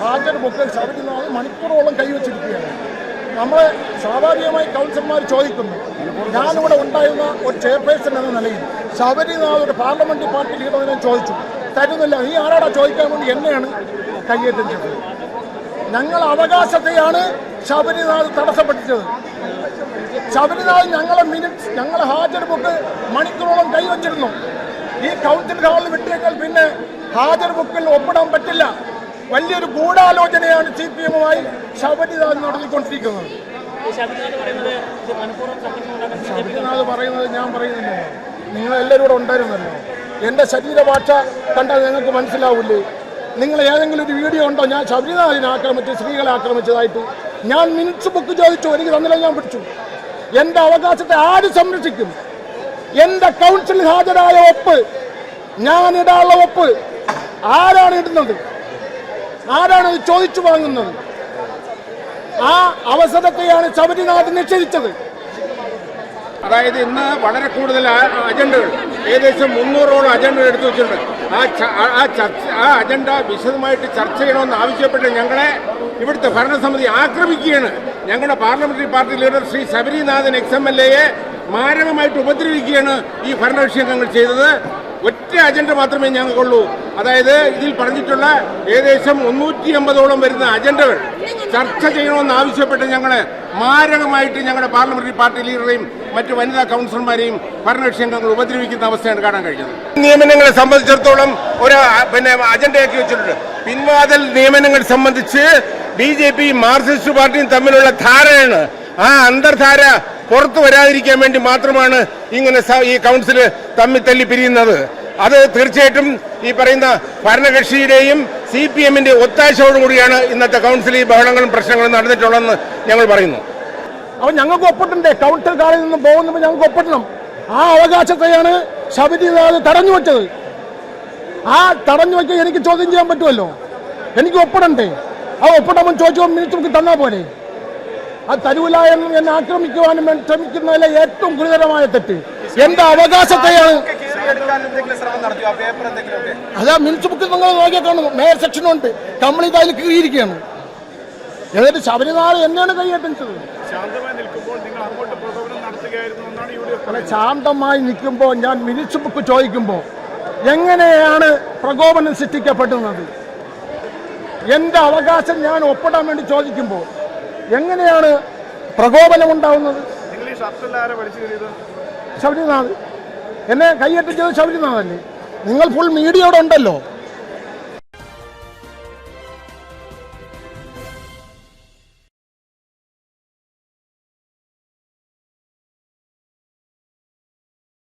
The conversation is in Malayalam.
ഹാജർ ബുക്കിൽ ശബരിനാഥ് മണിക്കൂറോളം കൈവച്ചിരിക്കുകയാണ്. നമ്മൾ സ്വാഭാവികമായി കൗൺസിലർമാർ ചോദിക്കുന്നു. ഞാനിവിടെ ഉണ്ടായിരുന്ന ഒരു ചെയർപേഴ്സൺ എന്ന നിലയിൽ ശബരിനാഥ് ഒരു പാർലമെന്ററി പാർട്ടി ലീഡറിനെ ചോദിച്ചു, തരുന്നില്ല. നീ ആരാടാ ചോദിക്കാൻ വേണ്ടി എന്നെയാണ് കയ്യേറ്റം ചെയ്തത്. ഞങ്ങൾ അവകാശത്തെയാണ് ശബരിനാഥ് തടസ്സപ്പെടുത്തിയത്. ശബരിനാഥ് ഞങ്ങളെ ഹാജർ ബുക്ക് മണിക്കൂറോളം കൈവച്ചിരുന്നു. ഈ കൗൺസിൽ ഹാളിൽ വിട്ടേക്കാൾ പിന്നെ ഹാജർ ബുക്കിൽ ഒപ്പിടാൻ പറ്റില്ല. വലിയൊരു ഗൂഢാലോചനയാണ് CPM-മായി ശബരിനാഥ് നടത്തിക്കൊണ്ടിരിക്കുന്നത്. ശബരിനാഥ് പറയുന്നത് ഞാൻ പറയുന്നില്ല. നിങ്ങളെല്ലാവരും കൂടെ ഉണ്ടായിരുന്നല്ലോ. എൻ്റെ ശരീരഭാഷ കണ്ടാൽ നിങ്ങൾക്ക് മനസ്സിലാവില്ലേ? നിങ്ങൾ ഏതെങ്കിലും ഒരു വീഡിയോ ഉണ്ടോ ഞാൻ ശബരിനാഥിനെ ആക്രമിച്ച് സ്ത്രീകളെ ആക്രമിച്ചതായിട്ട്? ഞാൻ മിനിറ്റ്സ് ബുക്ക് ചോദിച്ചു, എനിക്ക് തന്നില്ല, ഞാൻ പിടിച്ചു. എൻ്റെ അവകാശത്തെ ആര് സംരക്ഷിക്കും? എൻ്റെ കൗൺസിൽ ഹാജരായ ഒപ്പ്, ഞാനിടാനുള്ള ഒപ്പ് ആരാണ് ഇടുന്നത്? ആരാണ് ഇത് ചോദിച്ചു വാങ്ങുന്നത്? ആ അവസരത്തെയാണ് ശബരിനാഥ് നിഷേധിച്ചത്. അതായത് ഇന്ന് വളരെ കൂടുതൽ അജണ്ടകൾ, ഏകദേശം 300ഓളം അജണ്ടകൾ എടുത്തു വെച്ചിട്ടുണ്ട്. ആ അജണ്ട വിശദമായിട്ട് ചർച്ച ചെയ്യണമെന്ന് ആവശ്യപ്പെട്ട് ഞങ്ങളെ ഇവിടുത്തെ ഭരണസമിതി ആക്രമിക്കുകയാണ്. ഞങ്ങളുടെ parliamentary party leader Shri Sabarinathan XMLA മാരകമായിട്ട് ഉപദ്രവിക്കുകയാണ് ഈ ഭരണകക്ഷി അംഗങ്ങൾ ചെയ്തത്. ഒറ്റ അജണ്ട മാത്രമേ ഞങ്ങൾക്കുള്ളൂ. അതായത് ഇതിൽ പറഞ്ഞിട്ടുള്ള ഏകദേശം 350ഓളം വരുന്ന അജണ്ടകൾ ചർച്ച ചെയ്യണമെന്ന് ആവശ്യപ്പെട്ട് ഞങ്ങളെ മാരകമായിട്ട് ഞങ്ങളുടെ പാർലമെന്ററി പാർട്ടി ലീഡറെയും മറ്റ് വനിതാ കൗൺസിലർമാരെയും ഭരണകക്ഷി അംഗങ്ങൾ ഉപദ്രവിക്കുന്ന അവസ്ഥയാണ് കാണാൻ കഴിഞ്ഞത്. നിയമനങ്ങളെ സംബന്ധിച്ചിടത്തോളം ഒരു അജണ്ടയാക്കി വെച്ചിട്ടുണ്ട്. പിൻവാതിൽ നിയമനങ്ങൾ സംബന്ധിച്ച് BJP മാർക്സിസ്റ്റ് പാർട്ടിയും തമ്മിലുള്ള ധാരണയാണ്. ആ അന്തർധാര പുറത്തു വരാതിരിക്കാൻ വേണ്ടി മാത്രമാണ് ഇങ്ങനെ ഈ കൗൺസിൽ തമ്മിൽ തല്ലി പിരിയുന്നത്. അത് തീർച്ചയായിട്ടും ഈ പറയുന്ന ഭരണകക്ഷിയുടെയും CPM-ന്റെ ഒത്താശയോടുകൂടിയാണ് ഇന്നത്തെ കൗൺസിൽ ഈ ബഹളങ്ങളും പ്രശ്നങ്ങളും നടന്നിട്ടുള്ളതെന്ന് ഞങ്ങൾ പറയുന്നു. അപ്പോൾ ഞങ്ങൾക്ക് ഒപ്പിട്ടുണ്ട്. കൗൺസിൽ കാളിൽ നിന്ന് പോകുന്നപ്പോൾ ഞങ്ങൾക്ക് ഒപ്പിടണം. ആ അവകാശത്തെയാണ് ശബരിനാഥ് തടഞ്ഞു വെച്ചത്. ആ തടഞ്ഞു വെച്ചാൽ എനിക്ക് ചോദ്യം ചെയ്യാൻ പറ്റുമല്ലോ. എനിക്ക് ഒപ്പിടണ്ടേ? ആ ഒപ്പിടാൻ ചോദിച്ചോ മിനിറ്റ് നമുക്ക് തന്നാൽ പോലെ. അത് തരൂല എന്ന് എന്നെ ആക്രമിക്കുവാനും ശ്രമിക്കുന്നതിലെ ഏറ്റവും ഗുരുതരമായ തെറ്റ് എന്റെ അവകാശത്തെയാണ്. അതാ മിനിറ്റ്സ് ബുക്കിൽ നിങ്ങൾ നോക്കിയാൽ കാണുന്നു. മേയർ സെക്ഷനുണ്ട്, കംപ്ലീറ്റ് അതിൽ കീറിയിരിക്കുകയാണ്. എന്നിട്ട് ശബരിനാഥ് എന്നെയാണ് കൈയേറ്റം ചെയ്തത്. ശാന്തമായി നിൽക്കുമ്പോൾ ഞാൻ മിനിറ്റ്സ് ബുക്ക് ചോദിക്കുമ്പോൾ എങ്ങനെയാണ് പ്രകോപനം സൃഷ്ടിക്കപ്പെടുന്നത്? എന്റെ അവകാശം ഞാൻ ഒപ്പിടാൻ വേണ്ടി ചോദിക്കുമ്പോൾ എങ്ങനെയാണ് പ്രകോപനം ഉണ്ടാവുന്നത്? ശബരിനാഥ് എന്നെ കൈയേറ്റം ചെയ്ത് ശബരിനാഥല്ലേ. നിങ്ങൾ ഫുൾ മീഡിയയോടെ ഉണ്ടല്ലോ.